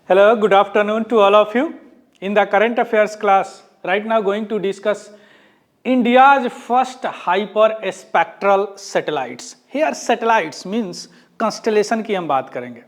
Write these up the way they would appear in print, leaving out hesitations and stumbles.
Hello, good afternoon to all of you. In the current affairs class, right now going to discuss India's first hyperspectral satellites. Here satellites means constellation की हम बात करेंगे.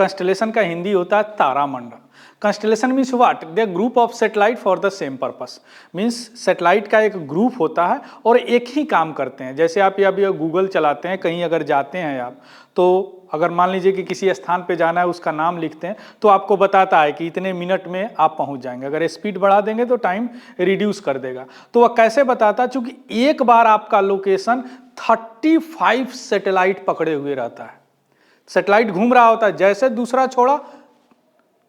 Constellation का हिंदी होता है तारामंडल. Constellation means what? The group of satellite for the same purpose. Means satellite का एक ग्रुप होता है और एक ही काम करते हैं. जैसे आप अभी गूगल चलाते हैं, कहीं अगर जाते हैं आप, तो अगर मान लीजिए कि किसी स्थान पे जाना है, उसका नाम लिखते हैं तो आपको बताता है कि इतने मिनट में आप पहुंच जाएंगे. अगर स्पीड बढ़ा देंगे तो टाइम रिड्यूस कर देगा. तो वह कैसे बताता है? चूंकि एक बार आपका लोकेशन 35 सैटेलाइट पकड़े हुए रहता है. सैटेलाइट घूम रहा होता है, जैसे दूसरा छोड़ा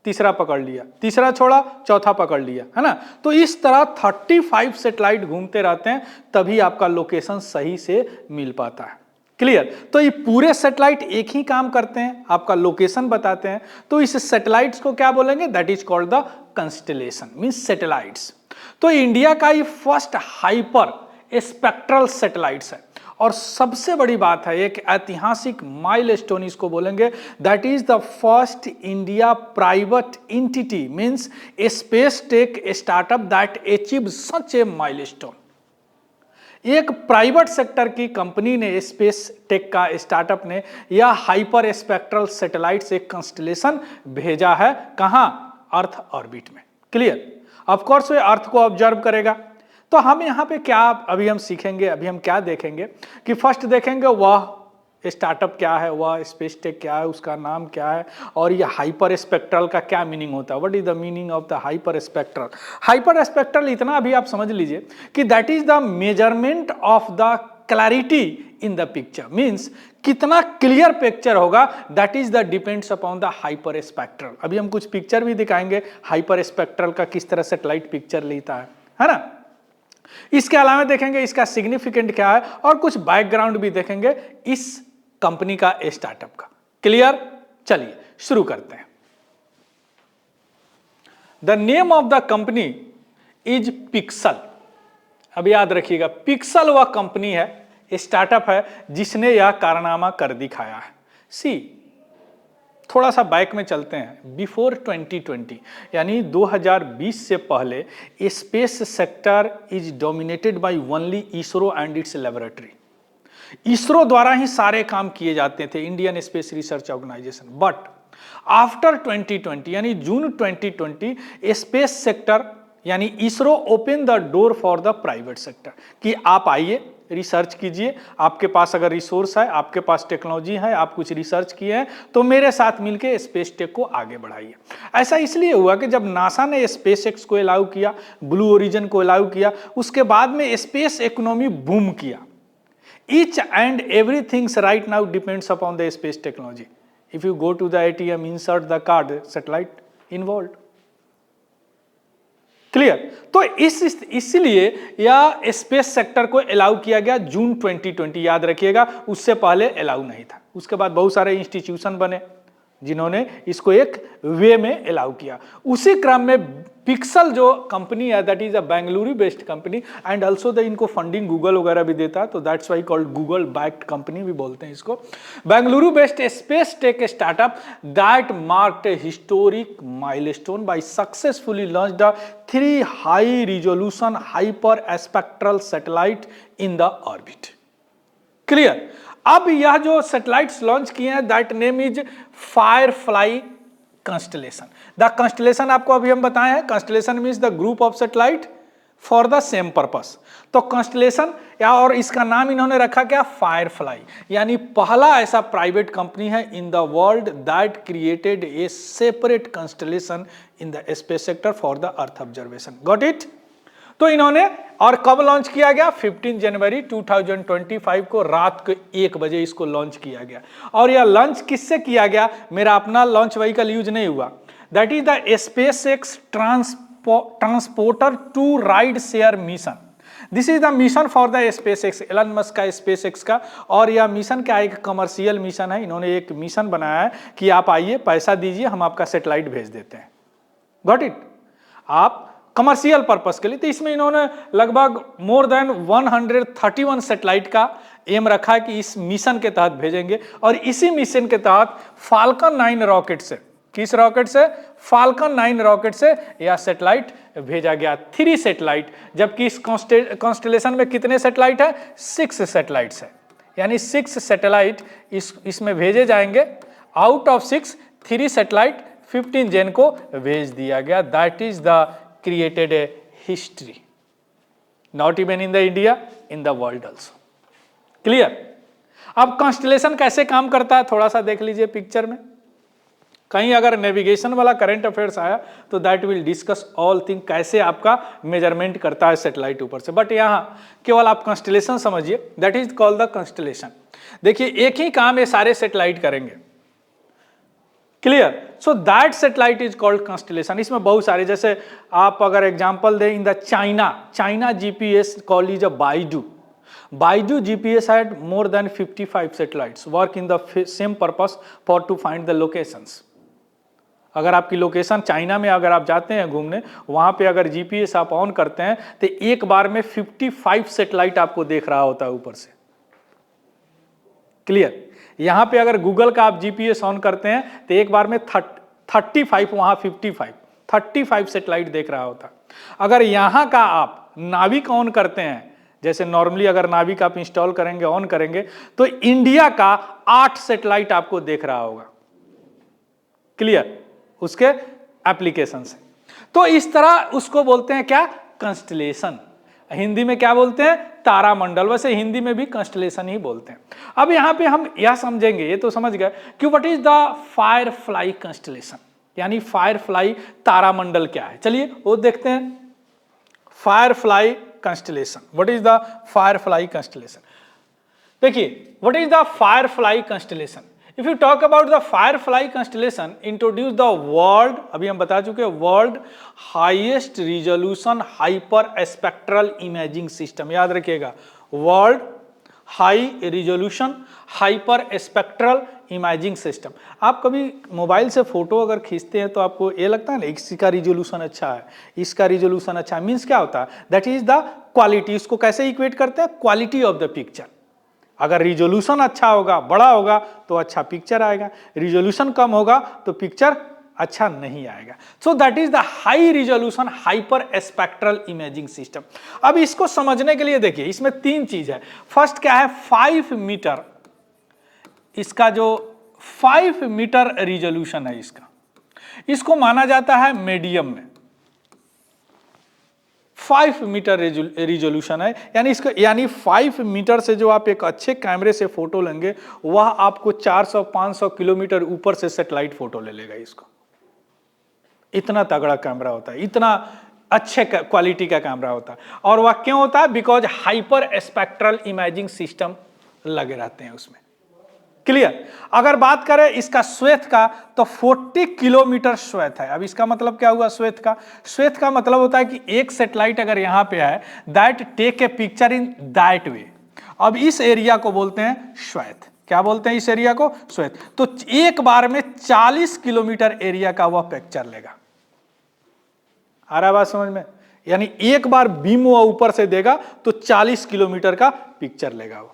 तीसरा पकड़ लिया, तीसरा छोड़ा चौथा पकड़ लिया, है ना. तो इस तरह 35 सैटेलाइट घूमते रहते हैं, तभी आपका लोकेशन सही से मिल पाता है. क्लियर? तो ये पूरे सैटेलाइट एक ही काम करते हैं, आपका लोकेशन बताते हैं. तो इस सैटेलाइट्स को क्या बोलेंगे? That is called the constellation, means satellites. तो इंडिया का ये फर्स्ट हाइपर स्पेक्ट्रल सैटेलाइट्स है. और सबसे बड़ी बात है, एक ऐतिहासिक माइलस्टोन इसको बोलेंगे, that is the first India private entity means space tech startup that achieve such A milestone. एक प्राइवेट सेक्टर की कंपनी ने, स्पेस टेक का स्टार्टअप ने, या हाइपर स्पेक्ट्रल सैटेलाइट से कंस्टेलेशन भेजा है. कहां? अर्थ ऑर्बिट में. क्लियर? ऑफ कोर्स वे अर्थ को ऑब्जर्व करेगा. तो हम यहां पे क्या अभी हम सीखेंगे, अभी हम क्या देखेंगे कि फर्स्ट देखेंगे वह स्टार्टअप क्या है, वह स्पेस टेक क्या है, उसका नाम क्या है, और ये हाइपर स्पेक्ट्रल का क्या मीनिंग होता है. What is the meaning of the hyper spectral? Hyper spectral इतना अभी आप समझ लीजिए कि that is the measurement of the clarity in the picture. Means कितना क्लियर पिक्चर होगा, that is the depends upon the hyper spectral. अभी हम कुछ पिक्चर भी दिखाएंगे हाइपर स्पेक्ट्रल का, किस तरह सैटेलाइट पिक्चर लेता है ना. इसके अलावा देखेंगे इसका सिग्निफिकेंट क्या है, और कुछ बैकग्राउंड भी देखेंगे इस कंपनी का, स्टार्टअप का. क्लियर? चलिए शुरू करते हैं. The name of the company is pixel. अब याद रखिएगा, पिक्सल वह कंपनी है, स्टार्टअप है, जिसने यह कारनामा कर दिखाया है. सी थोड़ा सा बैक में चलते हैं. बिफोर 2020 यानी 2020 से पहले space sector is dominated by only ISRO and its laboratory. ISRO द्वारा ही सारे काम किए जाते थे, Indian space research organisation. But after 2020 यानी जून 2020 स्पेस सेक्टर यानी ISRO open the door for the private sector कि आप आइए, रिसर्च कीजिए. आपके पास अगर रिसोर्स है, आपके पास टेक्नोलॉजी है, आप कुछ रिसर्च किए हैं, तो मेरे साथ मिलकर स्पेस टेक को आगे बढ़ाइए. ऐसा इसलिए हुआ कि जब नासा ने स्पेस एक्स को अलाउ किया, ब्लू ओरिजिन को अलाउ किया, उसके बाद में स्पेस इकोनॉमी बूम किया. Each and everything right now depends upon the space technology. If you go to the ATM, insert the card, satellite involved. Clear? तो इसलिए यह स्पेस सेक्टर को अलाउ किया गया जून 2020. याद रखिएगा, उससे पहले अलाउ नहीं था. उसके बाद बहुत सारे इंस्टीट्यूशन बने जिन्होंने इसको एक वे में अलाउ किया. उसी क्रम में पिक्सल जो कंपनी है, that is a Bengaluru based company and also the इनको फंडिंग गूगल वगैरह भी देता है, तो that's why called Google backed company भी बोलते हैं इसको. Bengaluru based space tech startup that marked a historic milestone by successfully launched 3 high resolution hyper spectral satellite in the orbit. Clear? अब यह जो सैटेलाइट्स लॉन्च किए हैं, that name is Firefly constellation. The constellation आपको अभी हम बताए हैं, constellation means the group of satellite for the same purpose. तो कंस्टेलेशन या और इसका नाम इन्होंने रखा क्या? फायरफ्लाई. यानी पहला ऐसा प्राइवेट कंपनी है in the world that created a separate constellation in the space sector for the earth observation. Got it? तो इन्होंने, और कब लॉन्च किया गया? 15 जनवरी 2025 को रात को 1 बजे इसको लॉन्च किया गया. और यह लॉन्च किससे किया गया? मेरा अपना लॉन्च व्हीकल यूज नहीं हुआ. That is the SpaceX transporter two ride share mission. This is the mission for the SpaceX, Elon Musk का स्पेस एक्स का. और यह मिशन क्या है? एक कमर्शियल मिशन है. इन्होंने एक मिशन बनाया है कि आप आइए, पैसा दीजिए, हम आपका सैटेलाइट भेज देते हैं. Got it? आप कमर्शियल पर्पस के लिए. तो इसमें इन्होंने लगभग मोर देन 131 सैटेलाइट का एम रखा है कि इस मिशन के तहत भेजेंगे. और इसी मिशन के तहत फाल्कन 9 रॉकेट से किस रॉकेट से? फाल्कन 9 रॉकेट से यह सैटेलाइट भेजा गया, 3 सैटेलाइट, जबकि इस कॉन्स्टेलेशन में कितने सैटेलाइट है? 6 सैटेलाइट्स है, यानी 6 सैटेलाइट इसमें भेजे जाएंगे। आउट ऑफ 6, 3 सैटेलाइट 15 जन को भेज दिया गया। That is the created a history, not even in the India, in the world also. Clear? अब कॉन्स्टेलेशन कैसे काम करता है थोड़ा सा देख लीजिए पिक्चर में। कहीं अगर नेविगेशन वाला करंट अफेयर्स आया तो that will discuss all thing, कैसे आपका मेजरमेंट करता है सैटेलाइट ऊपर से, बट यहाँ केवल आप कॉन्स्टेलेशन समझिए, that is called the constellation. देखिए एक ही काम ये सारे सैटेलाइट करेंगे। Clear? So that satellite is called constellation. इसमें बहुत सारे, जैसे आप अगर एग्जांपल दें, in the China GPS called is a Baidu. Baidu GPS had more than 55 satellites work in the same purpose for to find the locations. अगर आपकी location China में अगर आप जाते हैं घूमने, वहां पे अगर जीपीएस आप ऑन करते हैं तो एक बार में 55 सैटेलाइट आपको देख रहा होता है ऊपर से। क्लियर? यहां पे अगर गूगल का आप जीपीएस ऑन करते हैं तो एक बार में 35, वहां 35 सैटेलाइट देख रहा होता। अगर यहां का आप नाविक ऑन करते हैं, जैसे नॉर्मली अगर नाविक आप इंस्टॉल करेंगे, ऑन करेंगे, तो इंडिया का 8 सैटेलाइट आपको देख रहा होगा। क्लियर? उसके एप्लीकेशन से। तो इस तरह उसको बोलते हैं क्या? कॉन्स्टेलेशन। हिंदी में क्या बोलते हैं? तारामंडल। वैसे हिंदी में भी कॉन्स्टेलेशन ही बोलते हैं। अब यहां पे हम यह समझेंगे, ये तो समझ गए कि what is the Firefly constellation, यानी फायरफ्लाई तारामंडल क्या है। चलिए वो देखते हैं। Firefly constellation. What is the firefly constellation? देखिए, what is the firefly constellation? If you talk about the firefly constellation, introduce the world, अभी हम बता चुके हैं, world highest resolution hyper spectral imaging system। याद रखिएगा, world high resolution hyper spectral imaging system. आप कभी मोबाइल से फोटो अगर खींचते हैं तो आपको ये लगता है ना, इसका रिजोल्यूशन अच्छा है, इसका रिजोल्यूशन अच्छा है, मीन्स क्या होता है? That is the quality. इसको कैसे इक्वेट करते हैं? Quality of the picture. अगर रिजोल्यूशन अच्छा होगा, बड़ा होगा, तो अच्छा पिक्चर आएगा, रिजोल्यूशन कम होगा तो पिक्चर अच्छा नहीं आएगा। सो that is the high resolution hyper spectral imaging system. अब इसको समझने के लिए देखिए, इसमें 3 चीज है। फर्स्ट क्या है? 5 मीटर, इसका जो 5 मीटर रिजोल्यूशन है इसको माना जाता है मीडियम में। 5 मीटर रिजोल्यूशन है, यानी 5 मीटर से जो आप एक अच्छे कैमरे से फोटो लेंगे, वह आपको 400-500 किलोमीटर ऊपर से सैटेलाइट फोटो ले लेगा। इसको इतना तगड़ा कैमरा होता है, इतना अच्छे क्वालिटी का कैमरा होता है। और वह क्यों होता है? Because hyper spectral imaging system लगे रहते हैं उसमें। क्लियर? अगर बात करें इसका श्वेत का, तो 40 किलोमीटर श्वेत है। अब इसका मतलब क्या हुआ श्वेत का? श्वेत का मतलब होता है कि एक सैटेलाइट अगर यहां पे है, that take a picture in that way. अब इस एरिया को बोलते हैं श्वेत। क्या बोलते हैं इस एरिया को? श्वेत। तो एक बार में 40 किलोमीटर एरिया का वह पिक्चर लेगा। आ रहा बात समझ में? यानी एक बार बीम वो ऊपर से देगा तो 40 किलोमीटर का पिक्चर लेगा वो,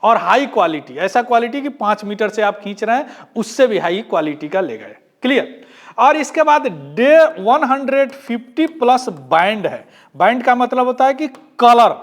और हाई क्वालिटी, ऐसा क्वालिटी कि 5 मीटर से आप खींच रहे हैं उससे भी हाई क्वालिटी का लेगा। क्लियर? और इसके बाद 150 प्लस बैंड है। बैंड का मतलब होता है कि कलर,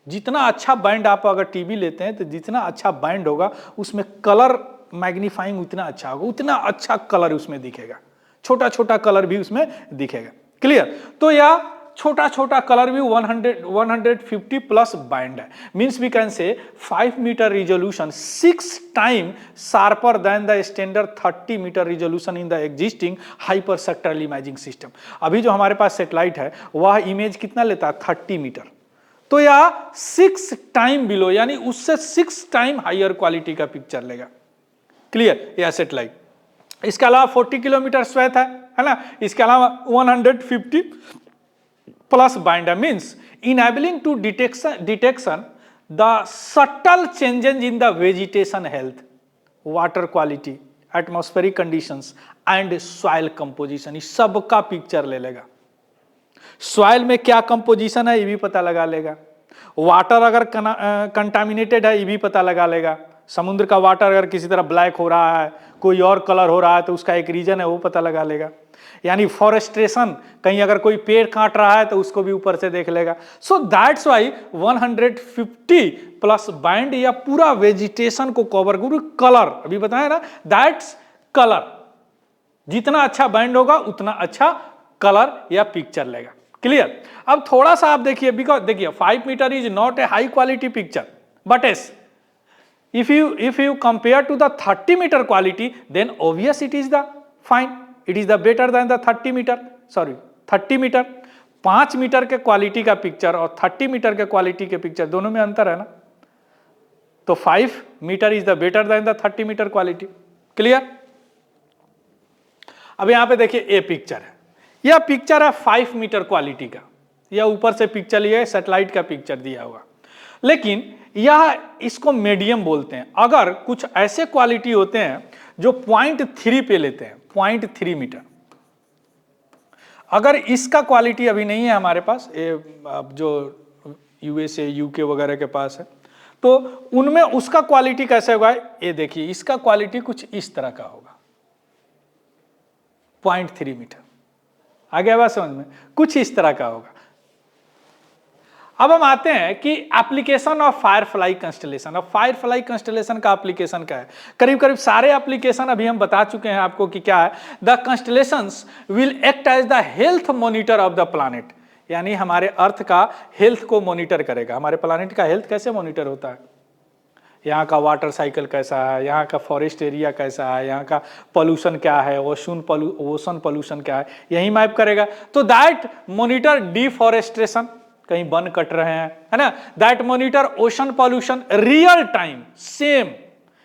जितना अच्छा बैंड आप अगर टीवी लेते हैं तो जितना अच्छा बैंड होगा उसमें कलर मैग्नीफाइंग उतना अच्छा होगा, उतना अच्छा कलर उसमें दिखेगा, छोटा छोटा कलर भी उसमें दिखेगा। क्लियर? तो यह छोटा छोटा कलर भी 150 प्लस बैंड है। Means we can say 5 metre resolution 6 time sharper than the standard 30 metre resolution in the existing hyper spectral imaging system. अभी जो हमारे पास सैटेलाइट है वह इमेज कितना लेता है? 30 मीटर। तो यह 6 टाइम बिलो, यानी उससे 6 टाइम हायर क्वालिटी का पिक्चर लेगा। क्लियर? यह सैटेलाइट। इसके अलावा 40 किलोमीटर श्वेत है ना, इसके अलावा 150 प्लस बैंड है। Means enabling to detection the subtle changes in the vegetation health, water quality, atmospheric conditions and soil composition, इस सबका पिक्चर ले लेगा। सॉइल में क्या कंपोजिशन है ये भी पता लगा लेगा, वाटर अगर कंटामिनेटेड है ये भी पता लगा लेगा, समुद्र का वाटर अगर किसी तरह ब्लैक हो रहा है, कोई और कलर हो रहा है, तो उसका एक रीजन है, वो पता लगा लेगा। यानी फॉरेस्ट्रेशन, कहीं अगर कोई पेड़ काट रहा है तो उसको भी ऊपर से देख लेगा। So that's why 150 plus band या पूरा वेजिटेशन को कवर करूँ। कलर अभी बताया ना, दैट्स कलर, जितना अच्छा बैंड होगा उतना अच्छा कलर या पिक्चर लेगा। क्लियर। अब थोड़ा सा आप देखिए, बिकॉज देखिए 5 metre is not a high quality picture, but as if you compare to the 30 meter quality, then obvious it is the fine, it is the better than the 30 meter, sorry 30 meter। 5 metre के quality का picture और 30 metre के quality के picture दोनों में अंतर है ना, तो 5 metre is the better than the 30 metre quality. Clear. अब यहां पे देखिए ए पिक्चर है, यह पिक्चर है 5 मीटर क्वालिटी का, यह ऊपर से पिक्चर लिया है, सैटेलाइट का पिक्चर दिया हुआ, लेकिन यह इसको मीडियम बोलते हैं। अगर कुछ ऐसे क्वालिटी होते हैं जो 0.3 पे लेते हैं, 0.3 मीटर, अगर इसका क्वालिटी अभी नहीं है हमारे पास, जो यूएसए यूके वगैरह के पास है, तो उनमें उसका क्वालिटी कैसे होगा, ये देखिए इसका क्वालिटी कुछ इस तरह का होगा, 0.3 मीटर। आ गया बात समझ में, कुछ इस तरह का होगा। अब हम आते हैं कि एप्लीकेशन ऑफ फायरफ्लाई कंस्टलेशन। अब फायरफ्लाई कंस्टलेशन का एप्लीकेशन क्या है, करीब करीब सारे एप्लीकेशन अभी हम बता चुके हैं आपको कि क्या है। The constellations will act as the health monitor of the planet, यानी हमारे अर्थ का हेल्थ को मॉनिटर करेगा। हमारे प्लैनेट का हेल्थ कैसे मॉनिटर होता है, यहाँ का वाटर साइकिल कैसा है, यहाँ का फॉरेस्ट एरिया कैसा है, यहाँ का पोल्यूशन क्या है, ओशन पोल्यूशन क्या है, यही मैप करेगा। तो दैट मॉनिटर डिफॉरेस्टेशन, कहीं वन कट रहे हैं, है ना, that monitor ocean pollution real time same,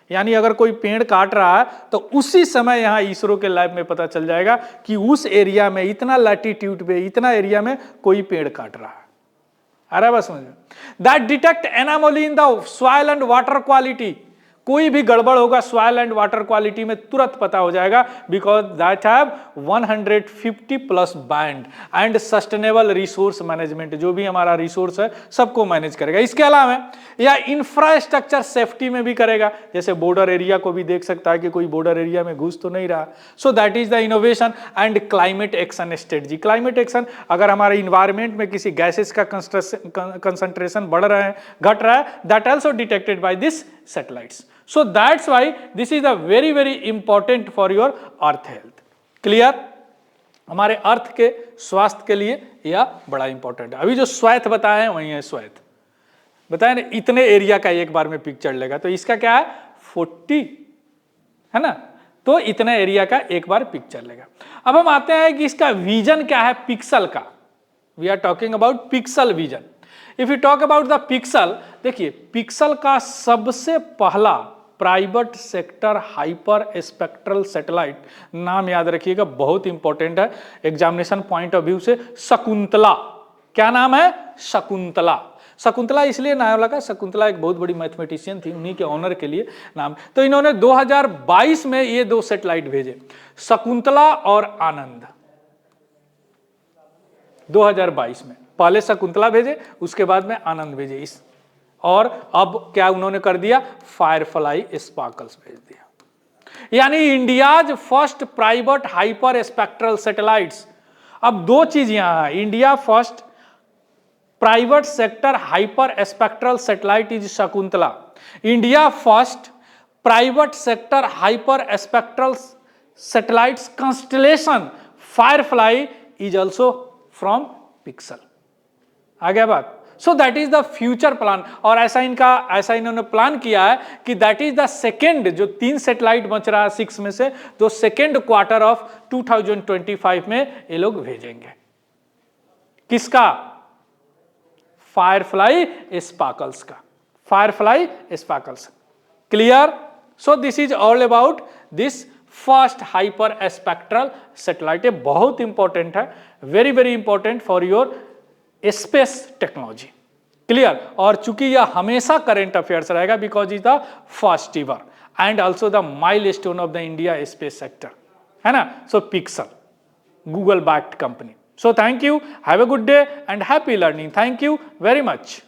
यानी अगर कोई पेड़ काट रहा है तो उसी समय यहां इसरो के लैब में पता चल जाएगा कि उस एरिया में इतना लैटिट्यूड पे इतना एरिया में कोई पेड़ काट रहा है। आ रहा है बस समझ में। That detect anomaly in the soil and water quality, कोई भी गड़बड़ होगा सॉइल एंड वाटर क्वालिटी में तुरंत पता हो जाएगा, because that have 150 plus band and sustainable resource management, जो भी हमारा रिसोर्स है सबको मैनेज करेगा। इसके अलावा या इंफ्रास्ट्रक्चर सेफ्टी में भी करेगा, जैसे बॉर्डर एरिया को भी देख सकता है कि कोई बॉर्डर एरिया में घुस तो नहीं रहा। सो that is the innovation and climate action strategy. Climate action, अगर हमारे इन्वायरमेंट में किसी गैसेस का कंसंट्रेशन बढ़ रहा है घट रहा है, that also detected by this satellites. So that's why this is a very very important for your earth health. Clear? हमारे अर्थ के स्वास्थ्य के लिए यह बड़ा इंपॉर्टेंट है। अभी जो श्वेत बताए हैं वही है श्वेत, बताए ना, इतने एरिया का एक बार में पिक्चर लेगा, तो इसका क्या है 40, है ना, तो इतने एरिया का एक बार पिक्चर लेगा। अब हम आते हैं कि इसका विजन क्या है पिक्सल का। We are talking about pixel vision. If you talk about the pixel, देखिए पिक्सल का सबसे पहला private sector hyper spectral satellite, नाम याद रखिएगा, बहुत इंपॉर्टेंट है एग्जामिनेशन पॉइंट ऑफ व्यू से, शकुंतला। क्या नाम है, शकुंतला। शकुंतला इसलिए नाम लगा, शकुंतला एक बहुत बड़ी मैथमेटिशियन थी, उन्हीं के ऑनर के लिए नाम। तो इन्होंने 2022 में ये 2 सैटेलाइट भेजे, शकुंतला और आनंद। 2022 में पहले शकुंतला भेजे, उसके बाद में आनंद भेजे इस, और अब क्या उन्होंने कर दिया, फायरफ्लाई स्पार्कल्स भेज दिया। यानी India's first private hyper spectral satellites. अब 2 चीज यहां है, India first private sector hyper spectral satellite is Shakuntala, India first private sector hyper spectral satellites constellation Firefly is also from Pixxel. आ गया बात। So that is the future plan, और ऐसा इन्होंने प्लान किया है कि दैट इज द सेकेंड, जो 3 सैटेलाइट बच रहा है 6 में से, तो सेकेंड क्वार्टर ऑफ 2025 में ये लोग भेजेंगे। किसका, फायरफ्लाई स्पार्कल्स का, Firefly sparkles. Clear? So this is all about this first hyper spectral satellite. बहुत इंपॉर्टेंट है, very very important for your space technology. Clear? और चूंकि यह हमेशा करंट अफेयर्स रहेगा, because is the first ever and also the milestone of the India space sector, है ना। So Pixxel, Google backed company. So thank you, have a good day and happy learning. Thank you very much.